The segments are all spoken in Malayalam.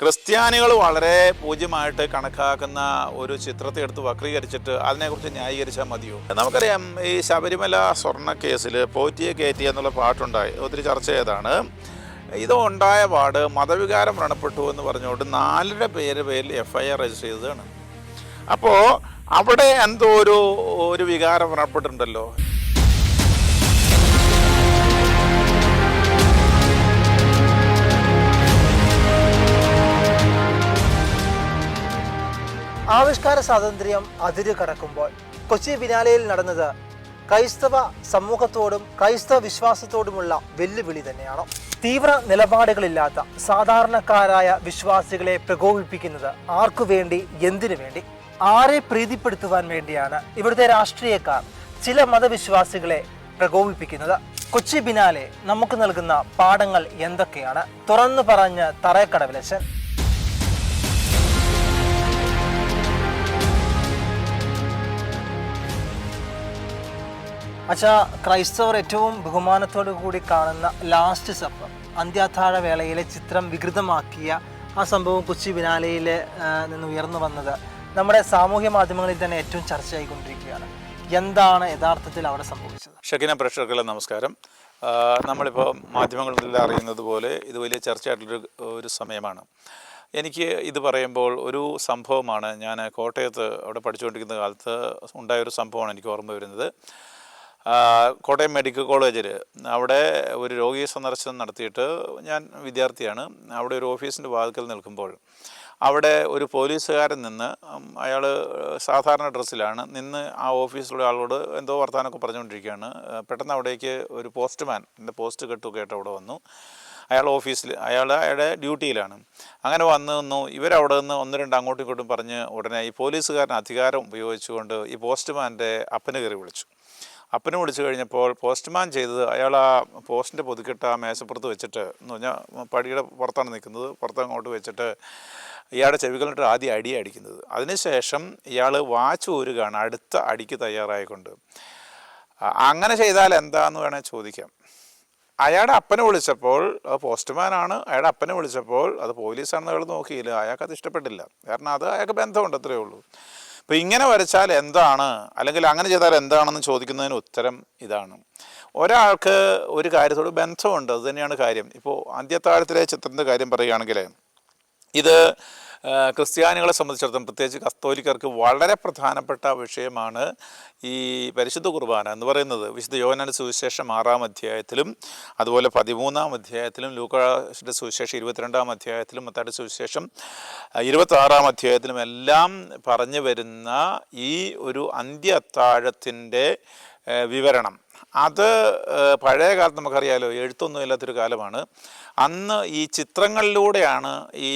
ക്രിസ്ത്യാനികൾ വളരെ പൂജ്യമായിട്ട് കണക്കാക്കുന്ന ഒരു ചിത്രത്തെ എടുത്ത് വക്രീകരിച്ചിട്ട് അതിനെക്കുറിച്ച് ന്യായീകരിച്ചാൽ മതിയോ? നമുക്കറിയാം, ഈ ശബരിമല സ്വർണ്ണ കേസിൽ പോറ്റിയെ കയറ്റി എന്നുള്ള പാട്ടുണ്ടായി, ഒത്തിരി ചർച്ച ചെയ്താണ്. ഇത് ഉണ്ടായ പാട് മതവികാരം വ്രണപ്പെട്ടു എന്ന് പറഞ്ഞുകൊണ്ട് 4 പേരിൽ FIR രജിസ്റ്റർ ചെയ്തതാണ്. അപ്പോൾ അവിടെ എന്തോ ഒരു വികാരം വ്രണപ്പെട്ടിട്ടുണ്ടല്ലോ. ആവിഷ്കാര സ്വാതന്ത്ര്യം അതിര് കടക്കുമ്പോൾ കൊച്ചി ബിനാലയിൽ നടന്നത് ക്രൈസ്തവ സമൂഹത്തോടും ക്രൈസ്തവ വിശ്വാസത്തോടുമുള്ള വെല്ലുവിളി തന്നെയാണ്. തീവ്ര നിലപാടുകളില്ലാത്ത സാധാരണക്കാരായ വിശ്വാസികളെ പ്രകോപിപ്പിക്കുന്നത് ആർക്കു വേണ്ടി, എന്തിനു വേണ്ടി, ആരെ പ്രീതിപ്പെടുത്തുവാൻ വേണ്ടിയാണ് ഇവിടുത്തെ രാഷ്ട്രീയക്കാർ ചില മതവിശ്വാസികളെ പ്രകോപിപ്പിക്കുന്നത്? കൊച്ചി ബിനാലെ നമുക്ക് നൽകുന്ന പാഠങ്ങൾ എന്തൊക്കെയാണ്? തുറന്നു പറഞ്ഞ് തറയക്കടവിലച്ചൻ. അച്ഛാ, ക്രൈസ്തവർ ഏറ്റവും ബഹുമാനത്തോടു കൂടി കാണുന്ന ലാസ്റ്റ് സപ്പർ, അന്ത്യാത്താഴ വേളയിലെ ചിത്രം വികൃതമാക്കിയ ആ സംഭവം കൊച്ചി ബിനാലയിൽ നിന്ന് ഉയർന്നു വന്നത് നമ്മുടെ സാമൂഹ്യ മാധ്യമങ്ങളിൽ തന്നെ ഏറ്റവും ചർച്ചയായിക്കൊണ്ടിരിക്കുകയാണ്. എന്താണ് യഥാർത്ഥത്തിൽ അവിടെ സംഭവിച്ചത്? ഷക്കിന പ്രേക്ഷകർക്കുള്ള നമസ്കാരം. നമ്മളിപ്പോൾ മാധ്യമങ്ങളിൽ അറിയുന്നത് പോലെ ഇത് വലിയ ചർച്ചയായിട്ടുള്ളൊരു സമയമാണ്. എനിക്ക് ഇത് പറയുമ്പോൾ ഒരു സംഭവമാണ്, ഞാൻ കോട്ടയത്ത് അവിടെ പഠിച്ചുകൊണ്ടിരിക്കുന്ന കാലത്ത് ഉണ്ടായൊരു സംഭവമാണ് എനിക്ക് ഓർമ്മ വരുന്നത്. കോട്ടയം മെഡിക്കൽ കോളേജിൽ അവിടെ ഒരു രോഗി സന്ദർശനം നടത്തിയിട്ട്, ഞാൻ വിദ്യാർത്ഥിയാണ്, അവിടെ ഒരു ഓഫീസിൻ്റെ വാതിൽക്കൽ നിൽക്കുമ്പോൾ അവിടെ ഒരു പോലീസുകാരൻ നിന്ന്, അയാൾ സാധാരണ ഡ്രസ്സിലാണ് നിന്ന്, ആ ഓഫീസിലുള്ള ആളോട് എന്തോ വർത്തമാനമൊക്കെ പറഞ്ഞുകൊണ്ടിരിക്കുകയാണ്. പെട്ടെന്ന് അവിടേക്ക് ഒരു പോസ്റ്റ്മാൻ എൻ്റെ പോസ്റ്റ് കേട്ട് അവിടെ വന്നു. അയാൾ ഓഫീസിൽ, അയാളുടെ ഡ്യൂട്ടിയിലാണ്. അങ്ങനെ വന്നു ഇവരവിടെ നിന്ന് 1-2 അങ്ങോട്ടും ഇങ്ങോട്ടും പറഞ്ഞ് ഉടനെ ഈ പോലീസുകാരൻ അധികാരം ഉപയോഗിച്ചുകൊണ്ട് ഈ പോസ്റ്റ്മാൻ്റെ അപ്പനെ കയറി വിളിച്ചു. അപ്പനെ വിളിച്ചു കഴിഞ്ഞപ്പോൾ പോസ്റ്റ്മാൻ ചെയ്തത്, അയാൾ ആ പോസ്റ്റിൻ്റെ പൊതുക്കിട്ട് ആ മേശപ്പുറത്ത് വെച്ചിട്ട്, എന്ന് പറഞ്ഞാൽ പടിയുടെ പുറത്താണ് നിൽക്കുന്നത്, പുറത്ത് അങ്ങോട്ട് വെച്ചിട്ട് ഇയാളുടെ ചെവികളിട്ട് ആദ്യം അടിക്കുന്നത്. അതിനുശേഷം ഇയാൾ വാച്ച് ഊരുകയാണ് അടുത്ത അടിക്ക് തയ്യാറായിക്കൊണ്ട്. അങ്ങനെ ചെയ്താൽ എന്താണെന്ന് വേണേൽ ചോദിക്കാം. അയാളുടെ അപ്പനെ വിളിച്ചപ്പോൾ, അത് പോസ്റ്റ്മാനാണ്, അയാളുടെ അപ്പനെ വിളിച്ചപ്പോൾ അത് പോലീസാണെന്ന് അയാൾ നോക്കിയില്ല. അയാൾക്കത് ഇഷ്ടപ്പെട്ടില്ല. കാരണം അത് അയാൾക്ക് ബന്ധമുണ്ട്, അത്രയേ ഉള്ളൂ. അപ്പോൾ ഇങ്ങനെ വരച്ചാൽ എന്താണ്, അല്ലെങ്കിൽ അങ്ങനെ ചെയ്താൽ എന്താണെന്ന് ചോദിക്കുന്നതിന് ഉത്തരം ഇതാണ്. ഒരാൾക്ക് ഒരു കാര്യത്തോട് ബന്ധമുണ്ട്, അത് തന്നെയാണ് കാര്യം. ഇപ്പോൾ അന്ത്യത്താഴത്തിലെ ചിത്രത്തിൻ്റെ കാര്യം പറയുകയാണെങ്കിൽ, ഇത് ക്രിസ്ത്യാനികളെ സംബന്ധിച്ചിടത്തോളം, പ്രത്യേകിച്ച് കത്തോലിക്കർക്ക് വളരെ പ്രധാനപ്പെട്ട വിഷയമാണ് ഈ പരിശുദ്ധ കുർബാന എന്ന് പറയുന്നത്. വിശുദ്ധ യോഹന്നാന്റെ സുവിശേഷം 6-ാം അധ്യായത്തിലും അതുപോലെ 13-ാം അധ്യായത്തിലും ലൂക്കായുടെ സുവിശേഷം 22-ാം അധ്യായത്തിലും മത്തായിയുടെ സുവിശേഷം 26-ാം അധ്യായത്തിലും എല്ലാം പറഞ്ഞു വരുന്ന ഈ ഒരു അന്ത്യ അത്താഴത്തിൻ്റെ വിവരണം, അത് പഴയ കാലത്ത് നമുക്കറിയാലോ, എഴുത്തൊന്നും ഇല്ലാത്തൊരു കാലമാണ്. അന്ന് ഈ ചിത്രങ്ങളിലൂടെയാണ് ഈ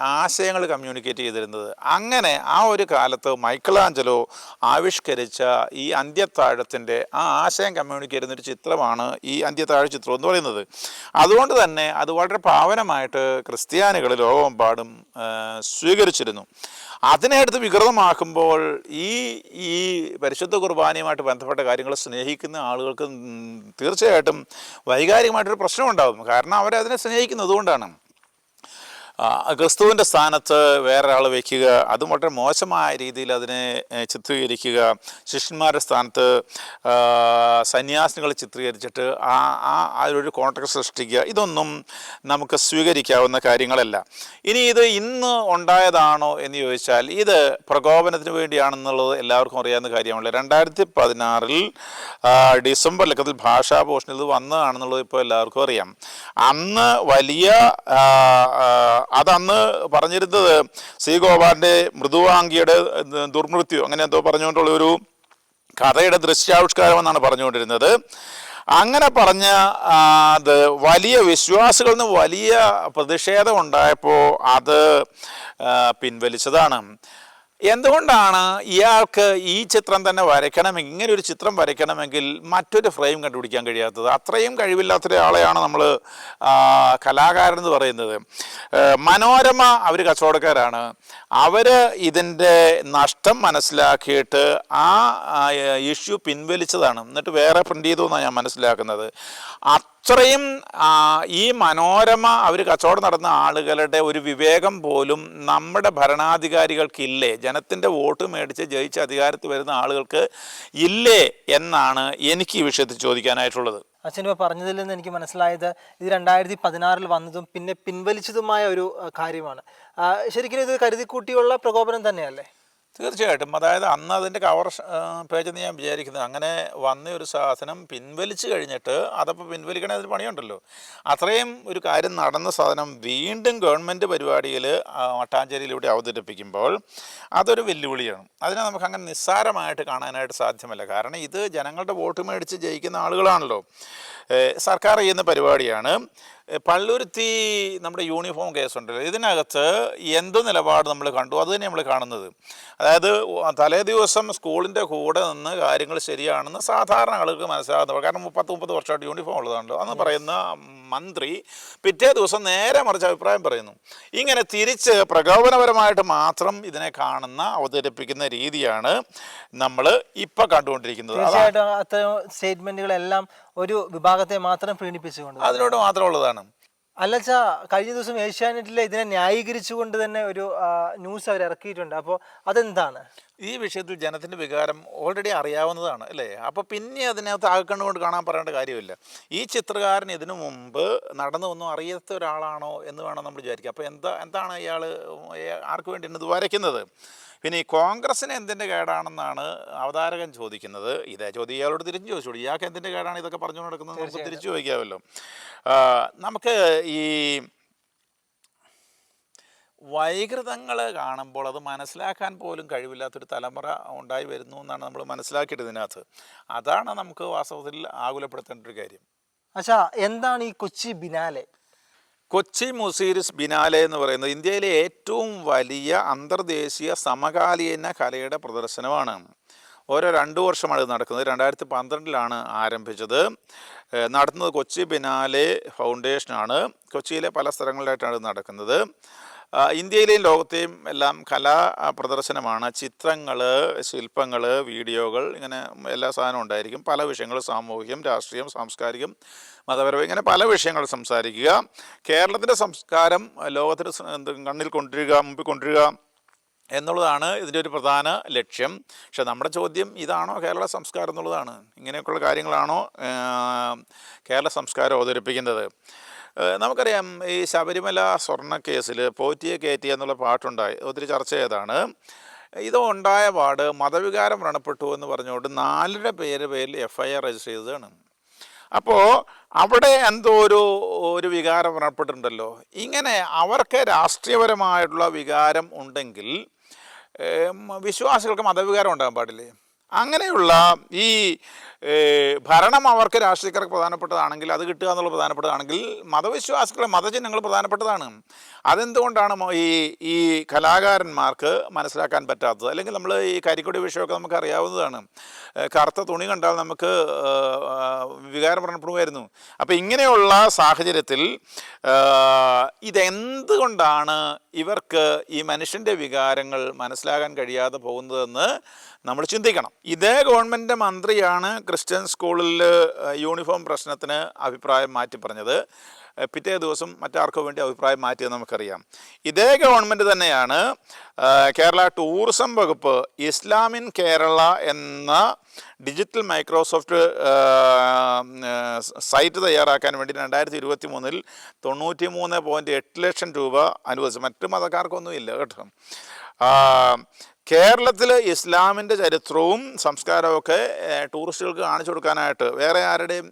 ആശയങ്ങൾ കമ്മ്യൂണിക്കേറ്റ് ചെയ്തിരുന്നത്. അങ്ങനെ ആ ഒരു കാലത്ത് മൈക്കലാഞ്ചലോ ആവിഷ്കരിച്ച ഈ അന്ത്യത്താഴത്തിൻ്റെ ആ ആശയം കമ്മ്യൂണിക്കേറ്റ് ചെയ്യുന്നൊരു ചിത്രമാണ് ഈ അന്ത്യത്താഴ ചിത്രം എന്ന് പറയുന്നത്. അതുകൊണ്ട് തന്നെ അത് വളരെ പാവനമായിട്ട് ക്രിസ്ത്യാനികൾ ലോകമെമ്പാടും സ്വീകരിച്ചിരുന്നു. അതിനെ എടുത്ത് വികൃതമാക്കുമ്പോൾ ഈ പരിശുദ്ധ കുർബാനയുമായിട്ട് ബന്ധപ്പെട്ട കാര്യങ്ങൾ സ്നേഹിക്കുന്ന ആളുകൾക്ക് തീർച്ചയായിട്ടും വൈകാരികമായിട്ടൊരു പ്രശ്നമുണ്ടാകും. കാരണം അവരതിനെ സ്നേഹിക്കുന്നത് കൊണ്ടാണ്. ക്രിസ്തുവിൻ്റെ സ്ഥാനത്ത് വേറൊരാൾ വയ്ക്കുക, അതും വളരെ മോശമായ രീതിയിൽ അതിനെ ചിത്രീകരിക്കുക, ശിഷ്യന്മാരുടെ സ്ഥാനത്ത് സന്യാസികൾ ചിത്രീകരിച്ചിട്ട് അതിലൊരു കോൺടെക്സ്റ്റ് സൃഷ്ടിക്കുക, ഇതൊന്നും നമുക്ക് സ്വീകരിക്കാവുന്ന കാര്യങ്ങളല്ല. ഇനി ഇത് ഇന്ന് ഉണ്ടായതാണോ എന്ന് ചോദിച്ചാൽ, ഇത് പ്രകോപനത്തിന് വേണ്ടിയാണെന്നുള്ളത് എല്ലാവർക്കും അറിയാവുന്ന കാര്യമാണ്. 2016 ഡിസംബറിൽ ഭാഷാഭൂഷണിൽ ഇത് വന്നതാണെന്നുള്ളത് ഇപ്പോൾ എല്ലാവർക്കും അറിയാം. അന്ന് വലിയ അതന്ന് പറഞ്ഞിരുന്നത് സി ഗോപാലിൻ്റെ മൃദുവാംഗിയുടെ ദുർമൃത്യു, അങ്ങനെ എന്തോ പറഞ്ഞുകൊണ്ടുള്ളൊരു കഥയുടെ ദൃശ്യാവിഷ്കാരം എന്നാണ് പറഞ്ഞുകൊണ്ടിരുന്നത്. അങ്ങനെ പറഞ്ഞ അത് വലിയ വിശ്വാസികളിൽ നിന്ന് വലിയ പ്രതിഷേധം ഉണ്ടായപ്പോൾ അത് പിൻവലിച്ചതാണ്. എന്തുകൊണ്ടാണ് ഇയാൾക്ക് ഈ ചിത്രം തന്നെ വരയ്ക്കണമെങ്കിൽ, ഇങ്ങനെ ഒരു ചിത്രം വരയ്ക്കണമെങ്കിൽ മറ്റൊരു ഫ്രെയിം കണ്ടുപിടിക്കാൻ കഴിയാത്തത്? അത്രയും കഴിവില്ലാത്ത ഒരാളെയാണ് നമ്മൾ കലാകാരൻ എന്ന് പറയുന്നത്. മനോരമ അവർ കച്ചവടക്കാരാണ്. അവർ ഇതിൻ്റെ നഷ്ടം മനസ്സിലാക്കിയിട്ട് ആ ഇഷ്യൂ പിൻവലിച്ചതാണ്. എന്നിട്ട് വേറെ പ്രിൻ്റ് ചെയ്തു എന്നാണ് ഞാൻ മനസ്സിലാക്കുന്നത്. അത്രയും ഈ മനോരമ അവർ കച്ചവടം നടന്ന ആളുകളുടെ ഒരു വിവേകം പോലും നമ്മുടെ ഭരണാധികാരികൾക്കില്ലേ, ജനത്തിൻ്റെ വോട്ട് മേടിച്ച് ജയിച്ച് അധികാരത്തിൽ വരുന്ന ആളുകൾക്ക് ഇല്ലേ എന്നാണ് എനിക്ക് ഈ വിഷയത്തിൽ ചോദിക്കാനായിട്ടുള്ളത്. അച്ഛനിപ്പോൾ പറഞ്ഞതിൽ നിന്ന് എനിക്ക് മനസ്സിലായത് ഇത് 2016 വന്നതും പിന്നെ പിൻവലിച്ചതുമായ ഒരു കാര്യമാണ്. ശരിക്കും ഇത് കരുതിക്കൂട്ടിയുള്ള പ്രകോപനം തന്നെയല്ലേ? തീർച്ചയായിട്ടും. അതായത് അന്ന് അതിൻ്റെ കവർ പേജെന്ന് ഞാൻ വിചാരിക്കുന്നത് അങ്ങനെ വന്ന ഒരു സാധനം പിൻവലിച്ച് കഴിഞ്ഞിട്ട് അതപ്പോൾ പിൻവലിക്കണ ഒരു പണിയുണ്ടല്ലോ, അത്രയും ഒരു കാര്യം നടന്ന സാധനം വീണ്ടും ഗവൺമെൻറ് പരിപാടിയിൽ മട്ടാഞ്ചേരിയിലൂടെ അവതരിപ്പിക്കുമ്പോൾ അതൊരു വെല്ലുവിളിയാണ്. അതിനെ നമുക്ക് അങ്ങനെ നിസ്സാരമായിട്ട് കാണാനായിട്ട് സാധ്യമല്ല. കാരണം ഇത് ജനങ്ങളുടെ വോട്ട് മേടിച്ച് ജയിക്കുന്ന ആളുകളാണല്ലോ. സർക്കാർ ചെയ്യുന്ന പരിപാടിയാണ്. പള്ളുരുത്തി നമ്മുടെ യൂണിഫോം കേസുണ്ടല്ലോ, ഇതിനകത്ത് എന്ത് നിലപാട് നമ്മൾ കണ്ടു അത് തന്നെ നമ്മൾ കാണുന്നത്. അതായത് തലേ ദിവസം സ്കൂളിൻ്റെ കൂടെ നിന്ന് കാര്യങ്ങൾ ശരിയാണെന്ന് സാധാരണ ആളുകൾക്ക് മനസ്സിലാകുന്നത്, കാരണം 30 വർഷമായിട്ട് യൂണിഫോം ഉള്ളതാണല്ലോ അന്ന് പറയുന്ന മന്ത്രി പിറ്റേ ദിവസം നേരെ മറിച്ച് അഭിപ്രായം പറയുന്നു. ഇങ്ങനെ തിരിച്ച് പ്രകോപനപരമായിട്ട് മാത്രം ഇതിനെ കാണുന്ന അവതരിപ്പിക്കുന്ന രീതിയാണ് നമ്മൾ ഇപ്പം കണ്ടുകൊണ്ടിരിക്കുന്നത്. തീർച്ചയായിട്ടും അത്തരം സ്റ്റേറ്റ്മെന്റുകളെല്ലാം ഒരു വിഭാഗത്തെ മാത്രം പ്രീണിപ്പിച്ചുകൊണ്ട് അതിനോട് മാത്രമുള്ളതാണ്. അല്ലച്ചാ, കഴിഞ്ഞ ദിവസം ഏഷ്യാനെറ്റിലെ ഇതിനെ ന്യായീകരിച്ചുകൊണ്ട് തന്നെ ഒരു ന്യൂസ് അവർ ഇറക്കിയിട്ടുണ്ട്. അപ്പോൾ അതെന്താണ്? ഈ വിഷയത്തിൽ ജനത്തിൻ്റെ വികാരം ഓൾറെഡി അറിയാവുന്നതാണ് അല്ലേ? അപ്പോൾ പിന്നെ അതിനകത്ത് ആകക്കണ്ണുകൊണ്ട് കാണാൻ പറയേണ്ട കാര്യമില്ല. ഈ ചിത്രകാരൻ ഇതിനു മുമ്പ് നടന്നൊന്നും അറിയാത്ത ഒരാളാണോ എന്ന് വേണം നമ്മൾ വിചാരിക്കുക. അപ്പോൾ എന്താണ് ഇയാൾ ആർക്ക് വേണ്ടി ഇത് വരയ്ക്കുന്നത്? പിന്നെ ഈ കോൺഗ്രസ്സിന് എന്തിൻ്റെ കേടാണെന്നാണ് അവതാരകൻ ചോദിക്കുന്നത്. ഇതേ ചോദ്യം ഇയാളോട് തിരിച്ചു ചോദിച്ചോളൂ. ഇയാൾക്ക് എന്തിൻ്റെ കേടാണ് ഇതൊക്കെ പറഞ്ഞു നടക്കുന്നത് നമുക്ക് തിരിച്ചു ചോദിക്കാമല്ലോ. നമുക്ക് ഈ വൈകൃതങ്ങൾ കാണുമ്പോൾ അത് മനസ്സിലാക്കാൻ പോലും കഴിവില്ലാത്തൊരു തലമുറ ഉണ്ടായി വരുന്നു എന്നാണ് നമ്മൾ മനസ്സിലാക്കിയിട്ട് ഇതിനകത്ത്. അതാണ് നമുക്ക് വാസ്തവത്തിൽ ആകുലപ്പെടുത്തേണ്ട ഒരു കാര്യം. അച്ഛാ, എന്താണ് ഈ കൊച്ചി ബിനാലെ? കൊച്ചി മുസീരിസ് ബിനാലെ എന്ന് പറയുന്നത് ഇന്ത്യയിലെ ഏറ്റവും വലിയ അന്തർദേശീയ സമകാലീന കലയുടെ പ്രദർശനമാണ്. ഓരോ 2 വർഷമാണ് ഇത് നടക്കുന്നത്. 2012 ആരംഭിച്ചത്. നടത്തുന്നത് കൊച്ചി ബിനാലെ ഫൗണ്ടേഷനാണ്. കൊച്ചിയിലെ പല സ്ഥലങ്ങളിലായിട്ടാണ് ഇത് നടക്കുന്നത്. ഇന്ത്യയിലെയും ലോകത്തെയും എല്ലാം കലാ പ്രദർശനമാണ്. ചിത്രങ്ങൾ, ശില്പങ്ങൾ, വീഡിയോകൾ, ഇങ്ങനെ എല്ലാ സാധനവും ഉണ്ടായിരിക്കും. പല വിഷയങ്ങൾ, സാമൂഹികം, രാഷ്ട്രീയം, സാംസ്കാരികം, മതപരവും, ഇങ്ങനെ പല വിഷയങ്ങൾ സംസാരിക്കുക. കേരളത്തിൻ്റെ സംസ്കാരം ലോകത്തിന് മുമ്പിൽ കൊണ്ടുവരിക എന്നുള്ളതാണ് ഇതിൻ്റെ ഒരു പ്രധാന ലക്ഷ്യം. പക്ഷെ നമ്മുടെ ചോദ്യം ഇതാണോ കേരള സംസ്കാരം എന്നുള്ളതാണ്. ഇങ്ങനെയൊക്കെയുള്ള കാര്യങ്ങളാണോ കേരള സംസ്കാരം അവതരിപ്പിക്കുന്നത്? നമുക്കറിയാം, ഈ ശബരിമല സ്വർണ്ണക്കേസിൽ പോറ്റിയെ കയറ്റി എന്നുള്ള പാട്ടുണ്ടായി, ഒത്തിരി ചർച്ച ചെയ്തതാണ്. ഇത് ഉണ്ടായ പാട് മതവികാരം വ്രണപ്പെട്ടു എന്ന് പറഞ്ഞുകൊണ്ട് 4 പേരിൽ FIR രജിസ്റ്റർ ചെയ്തതാണ്. അപ്പോൾ അവിടെ എന്തോ ഒരു വികാരം വ്രണപ്പെട്ടിട്ടുണ്ടല്ലോ. ഇങ്ങനെ അവർക്ക് രാഷ്ട്രീയപരമായിട്ടുള്ള വികാരം ഉണ്ടെങ്കിൽ വിശ്വാസികൾക്ക് മതവികാരം ഉണ്ടാകാൻ പാടില്ലേ? അങ്ങനെയുള്ള ഈ ഭരണം അവർക്ക് രാഷ്ട്രീയക്കാർക്ക് പ്രധാനപ്പെട്ടതാണെങ്കിൽ, അത് കിട്ടുക എന്നുള്ളത് പ്രധാനപ്പെട്ടതാണെങ്കിൽ, മതവിശ്വാസികളുടെ മതചിഹ്നങ്ങൾ പ്രധാനപ്പെട്ടതാണ്. അതെന്തുകൊണ്ടാണ് ഈ കലാകാരന്മാർക്ക് മനസ്സിലാക്കാൻ പറ്റാത്തത്? അല്ലെങ്കിൽ നമ്മൾ ഈ കരിക്കൊടി വിഷയമൊക്കെ നമുക്ക് അറിയാവുന്നതാണ്. കറുത്ത തുണി കണ്ടാൽ നമുക്ക് വികാരം വ്രണപ്പെടുമായിരുന്നു. അപ്പോൾ ഇങ്ങനെയുള്ള സാഹചര്യത്തിൽ ഇതെന്തുകൊണ്ടാണ് ഇവർക്ക് ഈ മനുഷ്യൻ്റെ വികാരങ്ങൾ മനസ്സിലാക്കാൻ കഴിയാതെ പോകുന്നതെന്ന് നമ്മൾ ചിന്തിക്കണം. ഇതേ ഗവൺമെൻറ് മന്ത്രിയാണ് ക്രിസ്ത്യൻ സ്കൂളിൽ യൂണിഫോം പ്രശ്നത്തിന് അഭിപ്രായം മാറ്റി പറഞ്ഞത്. പിറ്റേ ദിവസം മറ്റാർക്കോ വേണ്ടി അഭിപ്രായം മാറ്റിയെന്ന് നമുക്കറിയാം. ഇതേ ഗവൺമെൻറ് തന്നെയാണ് കേരള ടൂറിസം വകുപ്പ് ഇസ്ലാമിൻ കേരള എന്ന ഡിജിറ്റൽ മൈക്രോസോഫ്റ്റ് സൈറ്റ് തയ്യാറാക്കാൻ വേണ്ടി 2023 93.8 ലക്ഷം രൂപ അനുവദിച്ചു. മറ്റു മതക്കാർക്കൊന്നുമില്ല കേട്ടോ. കേരളത്തിൽ ഇസ്ലാമിൻ്റെ ചരിത്രവും സംസ്കാരവും ഒക്കെ ടൂറിസ്റ്റുകൾക്ക് കാണിച്ചു കൊടുക്കാനായിട്ട് വേറെ ആരുടെയും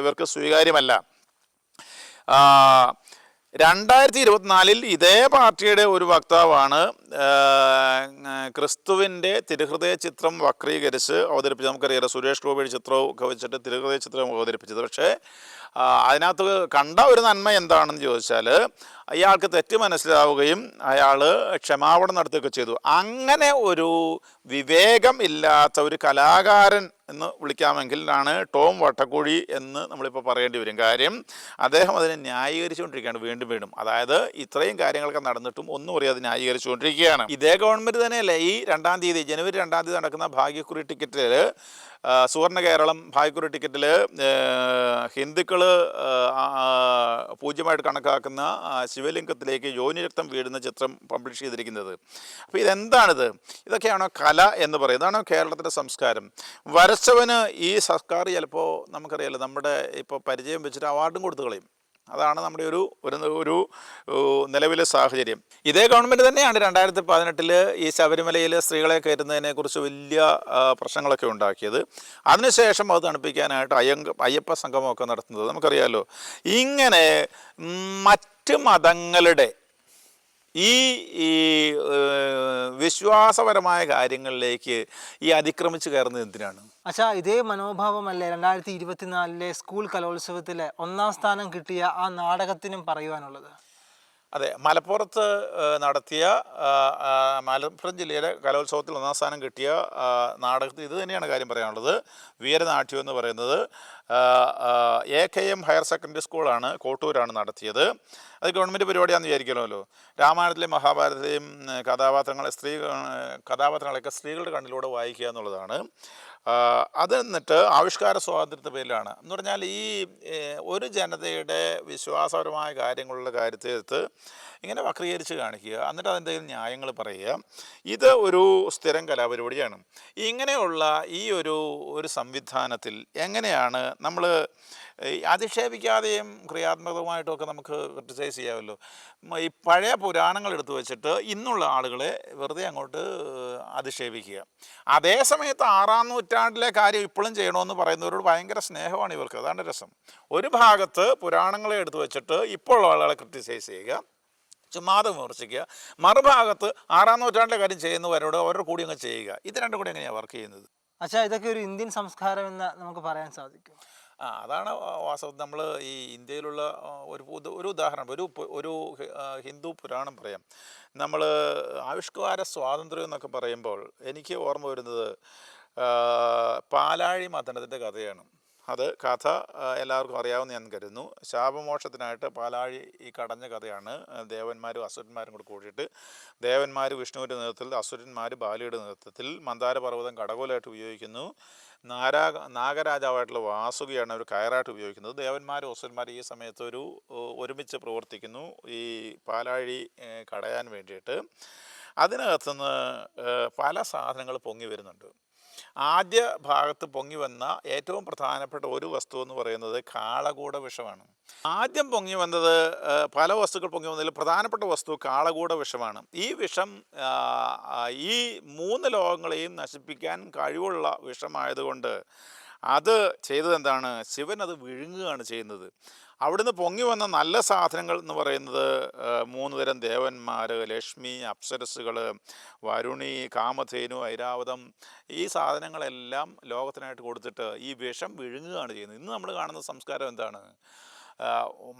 ഇവർക്ക് സ്വീകാര്യമല്ല. 2024 ഇതേ പാർട്ടിയുടെ ഒരു വക്താവാണ് ക്രിസ്തുവിൻ്റെ തിരുഹൃദയ ചിത്രം വക്രീകരിച്ച് അവതരിപ്പിച്ചത്. നമുക്കറിയാം, സുരേഷ് ഗോപിയുടെ ചിത്രവും ഒക്കെ വെച്ചിട്ട് തിരുഹൃദയ ചിത്രം അവതരിപ്പിച്ചത്. പക്ഷേ അതിനകത്ത് കണ്ട ഒരു നന്മ എന്താണെന്ന് ചോദിച്ചാൽ അയാൾക്ക് തെറ്റ് മനസ്സിലാവുകയും അയാൾ ക്ഷമാപണം നടത്തുകയൊക്കെ ചെയ്തു. അങ്ങനെ ഒരു വിവേകം ഇല്ലാത്ത ഒരു കലാകാരൻ എന്ന് വിളിക്കാമെങ്കിലാണ് ടോം വട്ടക്കുഴി എന്ന് നമ്മളിപ്പോൾ പറയേണ്ടി വരും. കാര്യം അദ്ദേഹം അതിനെ ന്യായീകരിച്ചുകൊണ്ടിരിക്കുകയാണ് വീണ്ടും. അതായത് ഇത്രയും കാര്യങ്ങളൊക്കെ നടന്നിട്ടും ഒന്നും അറിയാതെ ന്യായീകരിച്ചുകൊണ്ടിരിക്കുകയാണ്. ഇതേ ഗവൺമെൻറ് തന്നെയല്ലേ ഈ ജനുവരി 2 നടക്കുന്ന ഭാഗ്യക്കുറി ടിക്കറ്റിൽ സുവർണ്ണ കേരളം ഭാഗ്യക്കുറി ടിക്കറ്റിൽ ഹിന്ദുക്കൾ പൂജ്യമായിട്ട് കണക്കാക്കുന്ന ശിവലിംഗത്തിലേക്ക് യോനിരക്തം വീഴുന്ന ചിത്രം പബ്ലിഷ് ചെയ്തിരിക്കുന്നത്. അപ്പോൾ ഇതെന്താണിത്? ഇതൊക്കെയാണോ കല എന്ന് പറയുന്നത്? ഇതാണോ കേരളത്തിൻ്റെ സംസ്കാരം? വരച്ചവന് ഈ സർക്കാർ ചിലപ്പോൾ നമുക്കറിയാലോ, നമ്മുടെ ഇപ്പോൾ പരിചയം വെച്ചിട്ട് അവാർഡും കൊടുത്തു കളയും. അതാണ് നമ്മുടെ ഒരു നിലവിലെ സാഹചര്യം. ഇതേ ഗവൺമെൻറ് തന്നെയാണ് 2018 ഈ ശബരിമലയിൽ സ്ത്രീകളെ കയറ്റുന്നതിനെക്കുറിച്ച് വലിയ പ്രശ്നങ്ങളൊക്കെ ഉണ്ടാക്കിയത്. അതിനുശേഷം അത് തണുപ്പിക്കാനായിട്ട് അയ്യപ്പ സംഗമമൊക്കെ നടത്തുന്നത് നമുക്കറിയാമല്ലോ. ഇങ്ങനെ മറ്റ് മതങ്ങളുടെ ഈ വിശ്വാസപരമായ കാര്യങ്ങളിലേക്ക് ഈ അതിക്രമിച്ച് കയറുന്നത് എന്തിനാണ്? അച്ഛാ, ഇതേ മനോഭാവമല്ലേ 2024 സ്കൂൾ കലോത്സവത്തിൽ 1ാം സ്ഥാനം കിട്ടിയ ആ നാടകത്തിനും പറയുവാനുള്ളത്? അതെ, മലപ്പുറത്ത് നടത്തിയ മലപ്പുറം ജില്ലയിലെ കലോത്സവത്തിൽ 1ാം സ്ഥാനം കിട്ടിയ നാടകത്തിൽ ഇത് തന്നെയാണ് കാര്യം പറയാനുള്ളത്. വീരനാട്യം എന്ന് പറയുന്നത് AKM ഹയർ സെക്കൻഡറി സ്കൂളാണ്, കോട്ടൂരാണ് നടത്തിയത്. അത് ഗവൺമെൻറ് പരിപാടിയാണെന്ന് വിചാരിക്കണമല്ലോ. രാമായണത്തിലെയും മഹാഭാരതത്തിലെയും കഥാപാത്രങ്ങളൊക്കെ സ്ത്രീകളുടെ കണ്ണിലൂടെ വായിക്കുക എന്നുള്ളതാണ്. അത് എന്നിട്ട് ആവിഷ്കാര സ്വാതന്ത്ര്യത്തിൻ്റെ പേരിലാണ് എന്ന് പറഞ്ഞാൽ ഈ ഒരു ജനതയുടെ വിശ്വാസപരമായ കാര്യങ്ങളുടെ കാര്യത്തെ ഇങ്ങനെ വക്രീകരിച്ച് കാണിക്കുക, എന്നിട്ട് അതെന്തെങ്കിലും ന്യായങ്ങൾ പറയുക. ഇത് ഒരു സ്ഥിരം കലാപരിപാടിയാണ്. ഇങ്ങനെയുള്ള ഈ ഒരു സംവിധാനത്തിൽ എങ്ങനെയാണ് നമ്മൾ അധിക്ഷേപിക്കാതെയും ക്രിയാത്മകമായിട്ടുമൊക്കെ നമുക്ക് ക്രിട്ടിസൈസ് ചെയ്യാമല്ലോ. ഈ പഴയ പുരാണങ്ങൾ എടുത്തു വെച്ചിട്ട് ഇന്നുള്ള ആളുകളെ വെറുതെ അങ്ങോട്ട് അധിക്ഷേപിക്കുക. അതേ സമയത്ത് 6ാം നൂറ്റാണ്ടിലെ കാര്യം ഇപ്പോഴും ചെയ്യണമെന്ന് പറയുന്നവരോട് ഭയങ്കര സ്നേഹമാണ് ഇവർക്ക്. അതാണ് രസം. ഒരു ഭാഗത്ത് പുരാണങ്ങളെ എടുത്തു വെച്ചിട്ട് ഇപ്പോഴുള്ള ആളുകളെ ക്രിട്ടിസൈസ് ചെയ്യുക, ചുമ്മാതെ വിമർശിക്കുക. മറുഭാഗത്ത് 6ാം നൂറ്റാണ്ടിലെ കാര്യം ചെയ്യുന്നവരോട് അവരുടെ കൂടി അങ്ങ് ചെയ്യുക. ഇത് രണ്ടും കൂടി എങ്ങനെയാണ് വർക്ക് ചെയ്യുന്നത്? അച്ഛാ, ഇതൊക്കെ ഒരു ഇന്ത്യൻ സംസ്കാരം എന്ന് നമുക്ക് പറയാൻ സാധിക്കും. അതാണ് വാസ്തവം. നമ്മൾ ഈ ഇന്ത്യയിലുള്ള ഒരു ഉദാഹരണം, ഒരു ഹിന്ദു പുരാണം പറയാം. നമ്മൾ ആവിഷ്കാര സ്വാതന്ത്ര്യം എന്നൊക്കെ പറയുമ്പോൾ എനിക്ക് ഓർമ്മ വരുന്നത് പാലാഴി മഥനത്തിൻ്റെ കഥയാണ്. അത് കഥ എല്ലാവർക്കും അറിയാവുന്ന ഞാൻ കരുതുന്നു. ശാപമോക്ഷത്തിനായിട്ട് പാലാഴി ഈ കടഞ്ഞ കഥയാണ്. ദേവന്മാരും അസുരന്മാരും കൂടെ കൂടിയിട്ട് ദേവന്മാർ വിഷ്ണുവിൻ്റെ നേതൃത്വത്തിൽ, അസുരന്മാർ ബാലിയുടെ നേതൃത്വത്തിൽ മന്ദാരപർവ്വതം കടകോലായിട്ട് ഉപയോഗിക്കുന്നു. നാഗരാജാവായിട്ടുള്ള വാസുകിയാണ് ഒരു കയറായിട്ട് ഉപയോഗിക്കുന്നത്. ദേവന്മാരും അസുരന്മാരും ഈ സമയത്ത് ഒരുമിച്ച് പ്രവർത്തിക്കുന്നു ഈ പാലാഴി കടയാൻ വേണ്ടിയിട്ട്. അതിനകത്തുനിന്ന് പല സാധനങ്ങൾ പൊങ്ങി വരുന്നുണ്ട്. ആദ്യ ഭാഗത്ത് പൊങ്ങി വന്ന ഏറ്റവും പ്രധാനപ്പെട്ട ഒരു വസ്തു എന്ന് പറയുന്നത് കാളകൂട വിഷമാണ്. ആദ്യം പൊങ്ങി വന്നത് പല വസ്തുക്കൾ പൊങ്ങി വന്നതിൽ പ്രധാനപ്പെട്ട വസ്തു കാളകൂട വിഷമാണ്. ഈ വിഷം ഈ 3 ലോകങ്ങളെയും നശിപ്പിക്കാൻ കഴിവുള്ള വിഷമായതുകൊണ്ട് അത് ചെയ്തതെന്താണ്? ശിവൻ അത് വിഴുങ്ങുകയാണ് ചെയ്യുന്നത്. അവിടുന്ന് പൊങ്ങി വന്ന നല്ല സാധനങ്ങൾ എന്ന് പറയുന്നത് 3 തരം ദേവന്മാർ, ലക്ഷ്മി, അപ്സരസ്സുകൾ, വരുണി, കാമധേനു, ഐരാവതം, ഈ സാധനങ്ങളെല്ലാം ലോകത്തിനായിട്ട് കൊടുത്തിട്ട് ഈ വിഷം വിഴുങ്ങുകയാണ് ചെയ്യുന്നത്. ഇന്ന് നമ്മൾ കാണുന്ന സംസ്കാരം എന്താണ്?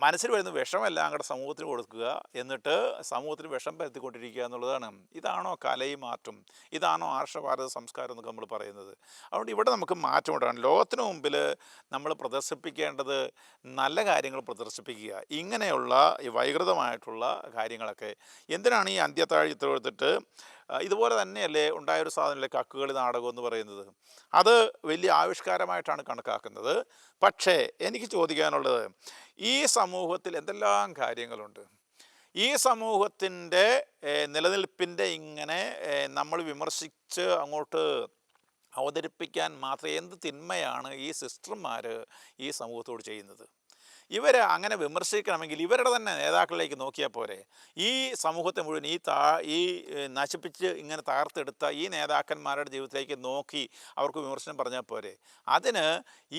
മനസ്സിൽ വരുന്ന വിഷമെല്ലാം കൂടെ സമൂഹത്തിന് കൊടുക്കുക, എന്നിട്ട് സമൂഹത്തിന് വിഷം പരത്തിക്കൊണ്ടിരിക്കുക എന്നുള്ളതാണ്. ഇതാണോ കലയും ആർട്ടും? ഇതാണോ ആർഷഭാരത സംസ്കാരം എന്നൊക്കെ നമ്മൾ പറയുന്നത്? അതുകൊണ്ട് ഇവിടെ നമുക്ക് മാറ്റം ഉണ്ടാകണം. ലോകത്തിന് മുമ്പിൽ നമ്മൾ പ്രദർശിപ്പിക്കേണ്ടത് നല്ല കാര്യങ്ങൾ പ്രദർശിപ്പിക്കുക. ഇങ്ങനെയുള്ള ഈ വൈകൃതമായിട്ടുള്ള കാര്യങ്ങളൊക്കെ എന്തിനാണ് ഈ അന്ത്യത്താഴ് ചിത്രം എടുത്തിട്ട് ഇതുപോലെ തന്നെയല്ലേ ഉണ്ടായൊരു സാധനമല്ലേ കക്കുകളി നാടകം എന്ന് പറയുന്നത്? അത് വലിയ ആവിഷ്കാരമായിട്ടാണ് കണക്കാക്കുന്നത്. പക്ഷേ എനിക്ക് ചോദിക്കാനുള്ളത്, ഈ സമൂഹത്തിൽ എന്തെല്ലാം കാര്യങ്ങളുണ്ട്. ഈ സമൂഹത്തിൻ്റെ നിലനിൽപ്പിൻ്റെ ഇങ്ങനെ നമ്മൾ വിമർശിച്ച് അങ്ങോട്ട് അവതരിപ്പിക്കാൻ മാത്രം എന്ത് തിന്മയാണ് ഈ സിസ്റ്റർമാർ ഈ സമൂഹത്തോട് ചെയ്യുന്നത്? ഇവരെ അങ്ങനെ വിമർശിക്കണമെങ്കിൽ ഇവരുടെ തന്നെ നേതാക്കളിലേക്ക് നോക്കിയാൽ പോരെ? ഈ സമൂഹത്തെ മുഴുവൻ ഈ നശിപ്പിച്ച് ഇങ്ങനെ തകർത്തെടുത്ത ഈ നേതാക്കന്മാരുടെ ജീവിതത്തിലേക്ക് നോക്കി അവർക്ക് വിമർശനം പറഞ്ഞാൽ പോരെ? അതിന്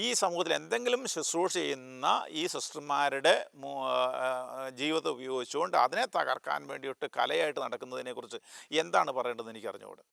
ഈ സമൂഹത്തിൽ എന്തെങ്കിലും ശുശ്രൂഷ ചെയ്യുന്ന ഈ സിസ്റ്റർമാരുടെ ജീവിതം ഉപയോഗിച്ചുകൊണ്ട് അതിനെ തകർക്കാൻ വേണ്ടിയിട്ട് കലയായിട്ട് നടക്കുന്നതിനെക്കുറിച്ച് എന്താണ് പറയേണ്ടതെന്ന് എനിക്ക് അറിഞ്ഞുകൂടാ.